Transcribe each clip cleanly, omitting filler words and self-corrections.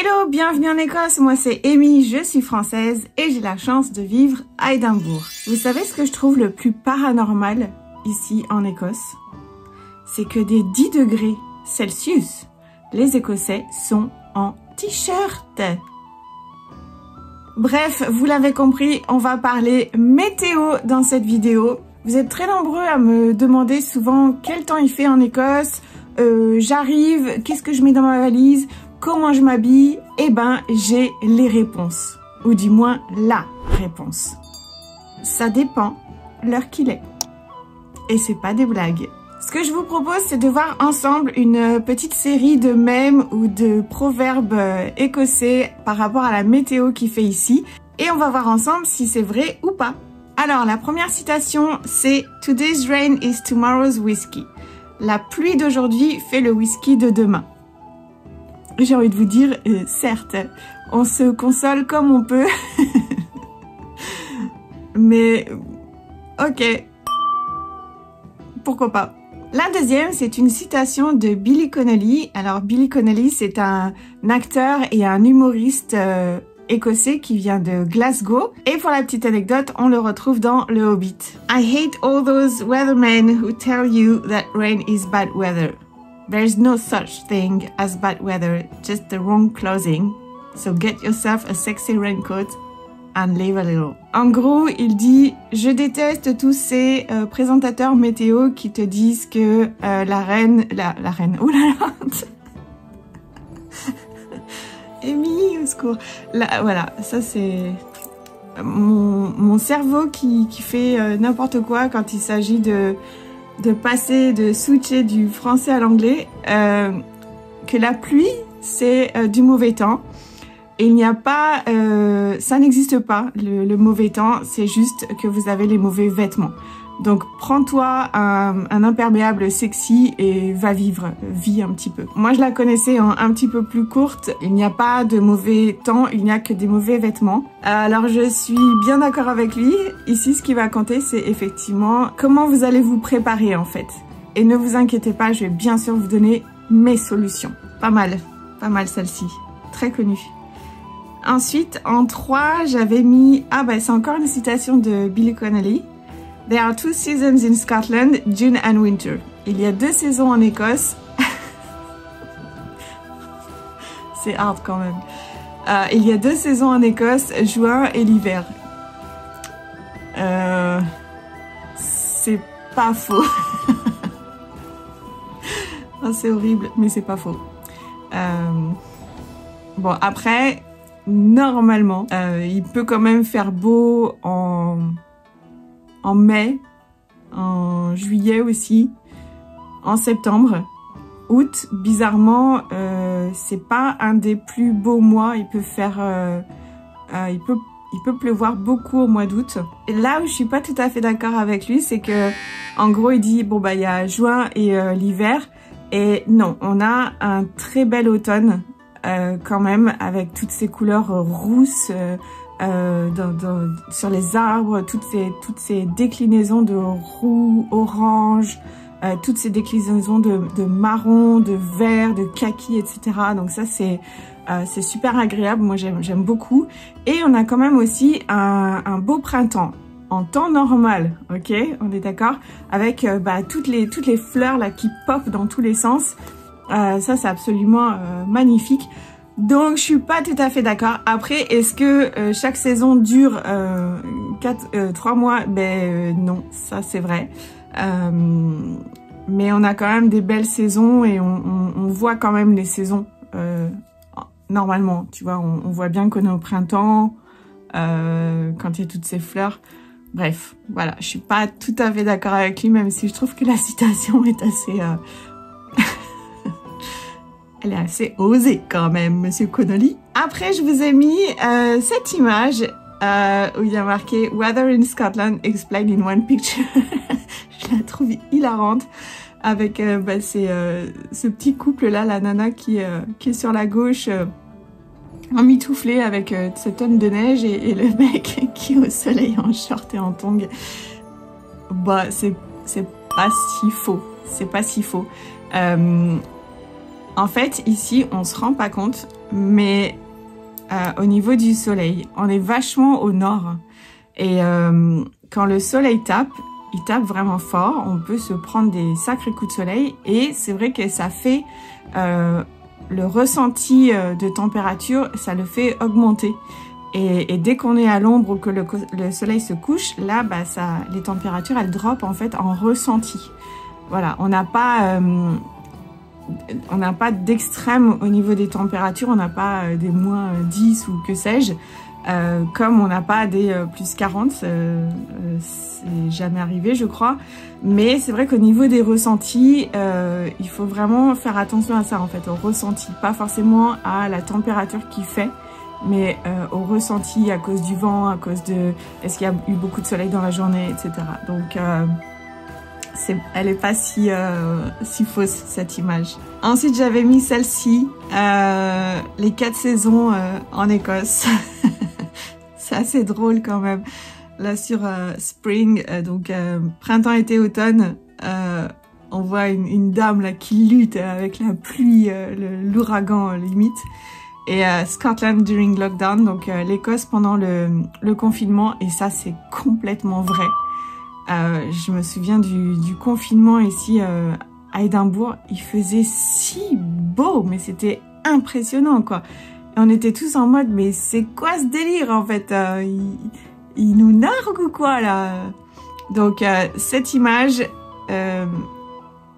Hello, bienvenue en Écosse, moi c'est Amy, je suis française et j'ai la chance de vivre à Édimbourg. Vous savez ce que je trouve le plus paranormal ici en Écosse? C'est que des 10 degrés Celsius, les Écossais sont en t-shirt. Bref, vous l'avez compris, on va parler météo dans cette vidéo. Vous êtes très nombreux à me demander souvent quel temps il fait en Écosse, j'arrive, qu'est-ce que je mets dans ma valise, comment je m'habille. Eh ben, j'ai les réponses, ou du moins la réponse. Ça dépend l'heure qu'il est. Et c'est pas des blagues. Ce que je vous propose, c'est de voir ensemble une petite série de mèmes ou de proverbes écossais par rapport à la météo qu'il fait ici. Et on va voir ensemble si c'est vrai ou pas. Alors, la première citation, c'est « Today's rain is tomorrow's whiskey ». La pluie d'aujourd'hui fait le whisky de demain. J'ai envie de vous dire, certes, on se console comme on peut. Mais, ok, pourquoi pas. La deuxième, c'est une citation de Billy Connolly. Alors, Billy Connolly, c'est un acteur et un humoriste écossais qui vient de Glasgow. Et pour la petite anecdote, on le retrouve dans Le Hobbit. I hate all those weathermen who tell you that rain is bad weather. There's no such thing as bad weather, just the wrong clothing. So get yourself a sexy raincoat and live a little. En gros, il dit « Je déteste tous ces présentateurs météo qui te disent que la reine... Oh là là. Amy, au secours. Voilà, ça c'est mon cerveau qui fait n'importe quoi quand il s'agit de switcher du français à l'anglais, que la pluie, c'est du mauvais temps. Et il n'y a pas, ça n'existe pas, le mauvais temps, c'est juste que vous avez les mauvais vêtements. Donc prends-toi un imperméable sexy et va vivre, vis un petit peu. Moi je la connaissais un petit peu plus courte, il n'y a pas de mauvais temps, il n'y a que des mauvais vêtements. Alors je suis bien d'accord avec lui, ici ce qui va compter c'est effectivement comment vous allez vous préparer en fait. Et ne vous inquiétez pas, je vais bien sûr vous donner mes solutions. Pas mal celle-ci, très connue. Ensuite en 3 j'avais mis, c'est encore une citation de Billy Connolly. There are 2 seasons in Scotland, June and winter. Il y a 2 saisons en Écosse. C'est hard quand même. Il y a 2 saisons en Écosse, juin et l'hiver. C'est pas faux. Oh, c'est horrible, mais c'est pas faux. Bon, après, normalement, il peut quand même faire beau en mai, en juillet aussi, en septembre. Août, bizarrement, c'est pas un des plus beaux mois. Il peut faire, il peut pleuvoir beaucoup au mois d'août. Et là où je suis pas tout à fait d'accord avec lui, c'est que, en gros, il dit bon il y a juin et l'hiver, et non, on a un très bel automne quand même avec toutes ces couleurs rousses. Sur les arbres, toutes ces déclinaisons de roux, orange, toutes ces déclinaisons de marron, de vert, de kaki, etc. Donc ça c'est super agréable, moi j'aime beaucoup. Et on a quand même aussi un beau printemps en temps normal, ok, on est d'accord, avec toutes les fleurs là qui popent dans tous les sens. Ça c'est absolument magnifique. Donc je suis pas tout à fait d'accord. Après, est-ce que chaque saison dure 3 mois? Non, ça c'est vrai. Mais on a quand même des belles saisons et on voit quand même les saisons normalement. Tu vois, on voit bien qu'on est au printemps quand il y a toutes ces fleurs. Bref, voilà, je suis pas tout à fait d'accord avec lui, même si je trouve que la citation est assez... Elle est assez osée quand même, Monsieur Connolly. Après, je vous ai mis cette image où il y a marqué « Weather in Scotland explained in one picture ». Je la trouve hilarante avec ce petit couple-là, la nana qui est sur la gauche, emmitouflée avec cette tonne de neige et le mec qui est au soleil en short et en tongs. C'est pas si faux. C'est pas si faux. En fait, ici, on se rend pas compte, mais au niveau du soleil, on est vachement au nord. Et quand le soleil tape, il tape vraiment fort. On peut se prendre des sacrés coups de soleil. Et c'est vrai que ça fait le ressenti de température, ça le fait augmenter. Et dès qu'on est à l'ombre ou que le soleil se couche, là, bah, les températures, elles drop en fait en ressenti. Voilà, on n'a pas d'extrême au niveau des températures, on n'a pas des moins 10 ou que sais-je, comme on n'a pas des plus 40, c'est jamais arrivé je crois, mais c'est vrai qu'au niveau des ressentis, il faut vraiment faire attention à ça en fait, au ressenti, pas forcément à la température qu'il fait, mais au ressenti à cause du vent, à cause de est-ce qu'il y a eu beaucoup de soleil dans la journée, etc. Donc elle est pas si fausse cette image. Ensuite j'avais mis celle-ci, les 4 saisons en Écosse. C'est assez drôle quand même. Là sur Spring, donc printemps, été, automne, on voit une dame là qui lutte avec la pluie, l'ouragan limite. Et Scotland during lockdown, donc l'Écosse pendant le confinement, et ça c'est complètement vrai. Je me souviens du confinement ici à Édimbourg, il faisait si beau, mais c'était impressionnant quoi. Et on était tous en mode, mais c'est quoi ce délire en fait, il nous nargue ou quoi là? Donc cette image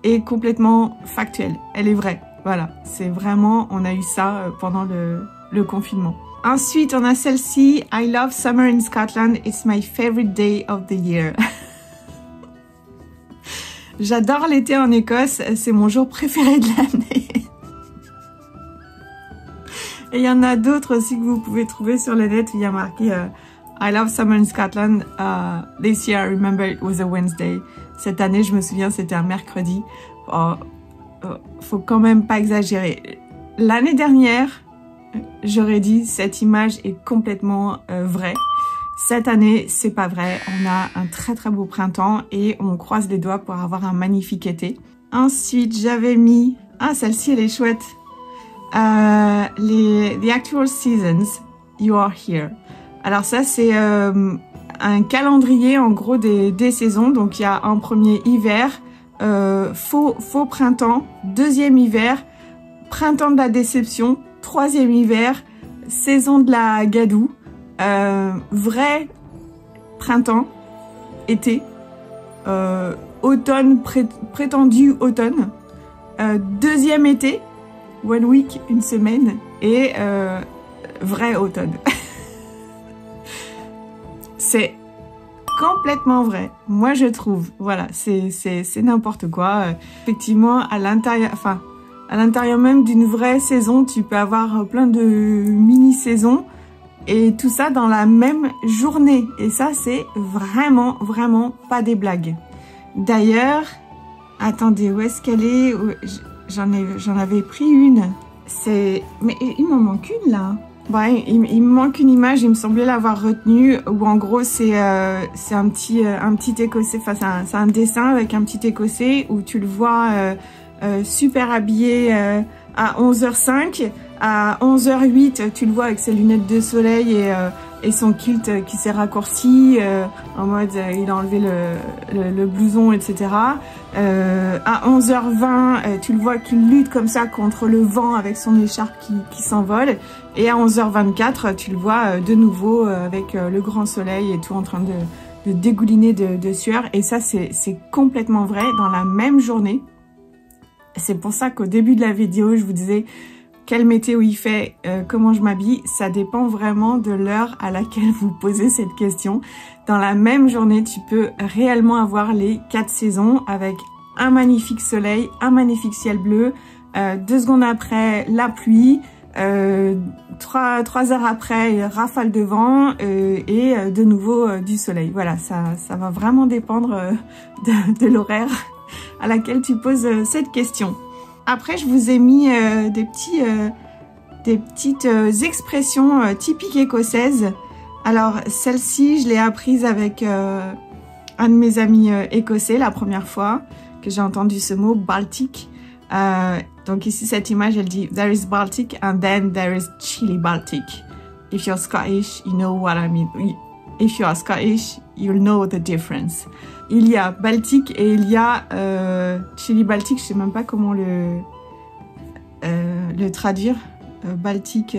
est complètement factuelle, elle est vraie. Voilà, c'est vraiment, on a eu ça pendant le confinement. Ensuite, on a celle-ci, I love summer in Scotland, it's my favorite day of the year. J'adore l'été en Écosse, c'est mon jour préféré de l'année. Et il y en a d'autres aussi que vous pouvez trouver sur le net où il y a marqué I love summer in Scotland, this year I remember it was a Wednesday. Cette année, je me souviens, c'était un mercredi. Faut quand même pas exagérer. L'année dernière, j'aurais dit cette image est complètement vraie. Cette année, c'est pas vrai. On a un très très beau printemps et on croise les doigts pour avoir un magnifique été. Ensuite, j'avais mis... Ah, celle-ci, elle est chouette. The actual seasons, you are here. Alors ça, c'est un calendrier en gros des saisons. Donc il y a un premier hiver, faux printemps, deuxième hiver, printemps de la déception, troisième hiver, saison de la gadoue, vrai printemps, été, automne, prétendu automne, deuxième été, one week, une semaine, et vrai automne. C'est complètement vrai, moi je trouve. Voilà, c'est n'importe quoi. Effectivement, à l'intérieur même d'une vraie saison, tu peux avoir plein de mini-saisons et tout ça dans la même journée. Et ça, c'est vraiment, vraiment pas des blagues. D'ailleurs, attendez, où est-ce qu'elle est? J'en avais pris une. Mais il m'en manque une là. Ouais, il me manque une image, il me semblait l'avoir retenue, où en gros c'est un petit écossais, enfin c'est un dessin avec un petit écossais où tu le vois super habillé à 11h05, à 11h08 tu le vois avec ses lunettes de soleil et son kilt qui s'est raccourci en mode il a enlevé le blouson, etc. À 11h20 tu le vois qu'il lutte comme ça contre le vent avec son écharpe qui s'envole, et à 11h24 tu le vois de nouveau avec le grand soleil et tout en train de dégouliner de sueur. Et ça c'est complètement vrai dans la même journée. C'est pour ça qu'au début de la vidéo je vous disais quelle météo il fait, comment je m'habille, ça dépend vraiment de l'heure à laquelle vous posez cette question. Dans la même journée, tu peux réellement avoir les 4 saisons avec un magnifique soleil, un magnifique ciel bleu, 2 secondes après la pluie, 3 heures après rafale de vent et de nouveau du soleil. Voilà, ça va vraiment dépendre de l'horaire à laquelle tu poses cette question. Après, je vous ai mis des petites expressions typiques écossaises. Alors, celle-ci, je l'ai apprise avec un de mes amis écossais la première fois que j'ai entendu ce mot, Baltic. Donc ici, cette image, elle dit « There is Baltic and then there is Chile Baltic. If you're Scottish, you know what I mean. If you are Scottish, you'll know the difference. » Il y a Baltique et il y a Chili Baltique, je sais même pas comment le traduire. Baltique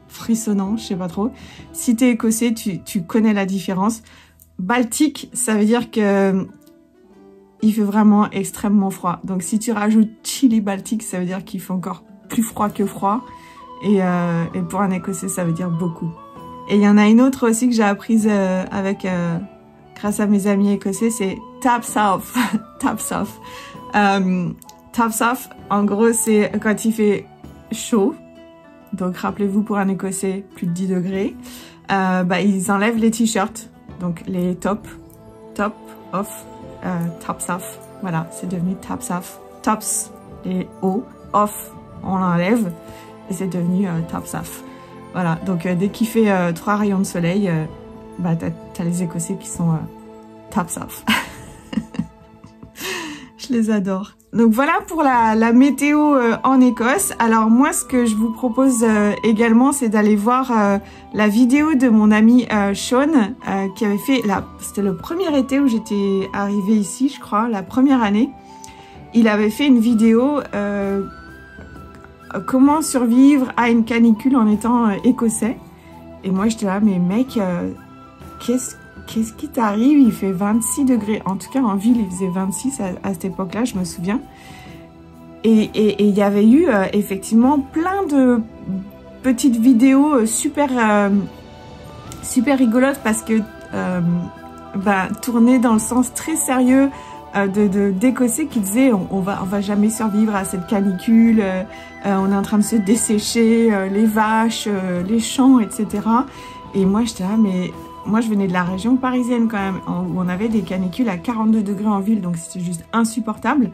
frissonnant, je sais pas trop. Si t'es écossais, tu connais la différence. Baltique, ça veut dire que il fait vraiment extrêmement froid. Donc si tu rajoutes Chili Baltique, ça veut dire qu'il fait encore plus froid que froid. Et pour un écossais, ça veut dire beaucoup. Et il y en a une autre aussi que j'ai apprise grâce à mes amis écossais, c'est taps off. Taps off. Taps off, en gros, c'est quand il fait chaud. Donc rappelez-vous, pour un écossais, plus de 10 degrés. Ils enlèvent les t-shirts. Donc les top off, tops off. Voilà, c'est devenu taps off. Tops, les hauts, off, on l'enlève. Et c'est devenu tops off. Voilà, donc dès qu'il fait 3 rayons de soleil, t'as les Écossais qui sont tops off. Je les adore. Donc voilà pour la météo en Écosse. Alors moi, ce que je vous propose également, c'est d'aller voir la vidéo de mon ami Sean, qui avait fait, c'était le premier été où j'étais arrivée ici, je crois, la première année. Il avait fait une vidéo comment survivre à une canicule en étant écossais. Et moi, j'étais là, mais mec, qu'est-ce qui t'arrive? Il fait 26 degrés. En tout cas, en ville, il faisait 26 à cette époque-là, je me souviens. Et il y avait eu effectivement plein de petites vidéos super rigolotes parce que tournées dans le sens très sérieux d'Écossais qui disaient on va jamais survivre à cette canicule, on est en train de se dessécher, les vaches, les champs, etc. Et moi, j'étais là, mais... Moi, je venais de la région parisienne quand même, où on avait des canicules à 42 degrés en ville, donc c'était juste insupportable.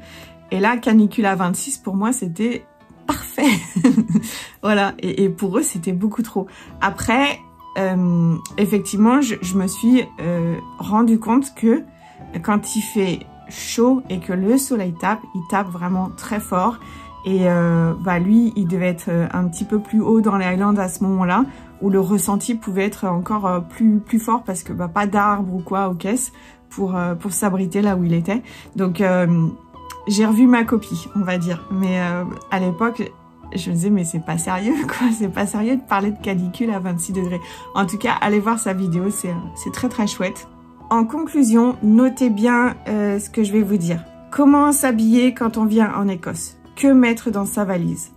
Et là, canicule à 26, pour moi, c'était parfait. Voilà, et pour eux, c'était beaucoup trop. Après, effectivement, je me suis rendu compte que quand il fait chaud et que le soleil tape, il tape vraiment très fort. Et lui, il devait être un petit peu plus haut dans les Highlands à ce moment-là, où le ressenti pouvait être encore plus fort parce que pas d'arbres ou quoi aux caisses pour s'abriter là où il était. Donc j'ai revu ma copie, on va dire. Mais à l'époque, je me disais mais c'est pas sérieux quoi, c'est pas sérieux de parler de canicule à 26 degrés. En tout cas, allez voir sa vidéo, c'est très très chouette. En conclusion, notez bien ce que je vais vous dire. Comment s'habiller quand on vient en Écosse? Que mettre dans sa valise?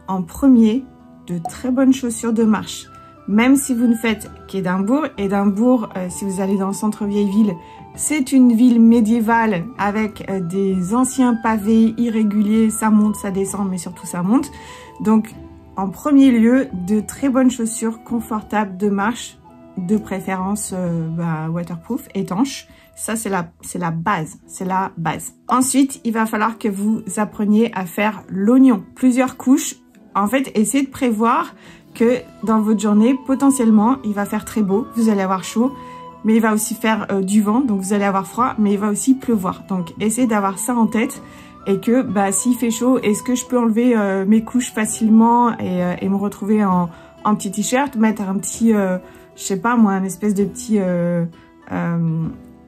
En premier, de très bonnes chaussures de marche. Même si vous ne faites qu'Édimbourg, si vous allez dans le centre vieille ville, c'est une ville médiévale avec des anciens pavés irréguliers, ça monte, ça descend, mais surtout ça monte. Donc, en premier lieu, de très bonnes chaussures confortables de marche, de préférence waterproof, étanches. Ça, c'est la base, c'est la base. Ensuite, il va falloir que vous appreniez à faire l'oignon. Plusieurs couches. En fait, essayez de prévoir que dans votre journée, potentiellement, il va faire très beau, vous allez avoir chaud, mais il va aussi faire du vent, donc vous allez avoir froid, mais il va aussi pleuvoir. Donc, essayez d'avoir ça en tête et que s'il fait chaud, est-ce que je peux enlever mes couches facilement et me retrouver en petit t-shirt, mettre un petit, je sais pas moi, un espèce de petit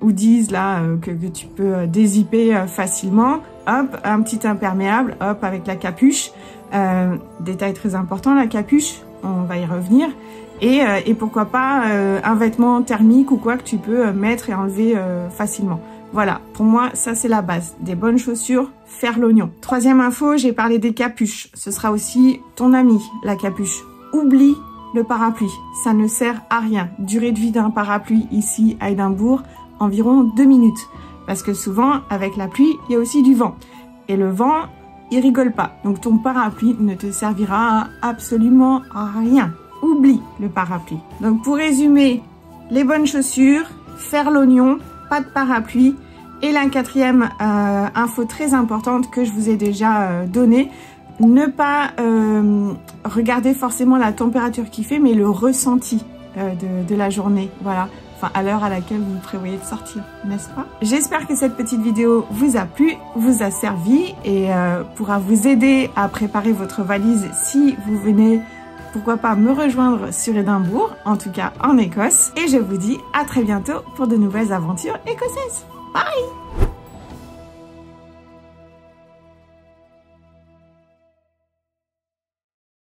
hoodies là que tu peux dézipper facilement, hop, un petit imperméable, hop, avec la capuche. Détail très important, la capuche, on va y revenir. Et pourquoi pas un vêtement thermique ou quoi que tu peux mettre et enlever facilement. Voilà, pour moi, ça c'est la base. Des bonnes chaussures, faire l'oignon. Troisième info, j'ai parlé des capuches. Ce sera aussi ton ami, la capuche. Oublie le parapluie, ça ne sert à rien. Durée de vie d'un parapluie ici à Édimbourg, environ 2 minutes. Parce que souvent, avec la pluie, il y a aussi du vent. Et le vent, il rigole pas. Donc ton parapluie ne te servira absolument à rien. Oublie le parapluie. Donc pour résumer, les bonnes chaussures, faire l'oignon, pas de parapluie. Et la quatrième info très importante que je vous ai déjà donnée, ne pas regarder forcément la température qu'il fait, mais le ressenti de la journée. Voilà, enfin à l'heure à laquelle vous prévoyez de sortir, n'est-ce pas? J'espère que cette petite vidéo vous a plu, vous a servi et pourra vous aider à préparer votre valise si vous venez, pourquoi pas, me rejoindre sur Édimbourg, en tout cas en Écosse. Et je vous dis à très bientôt pour de nouvelles aventures écossaises. Bye!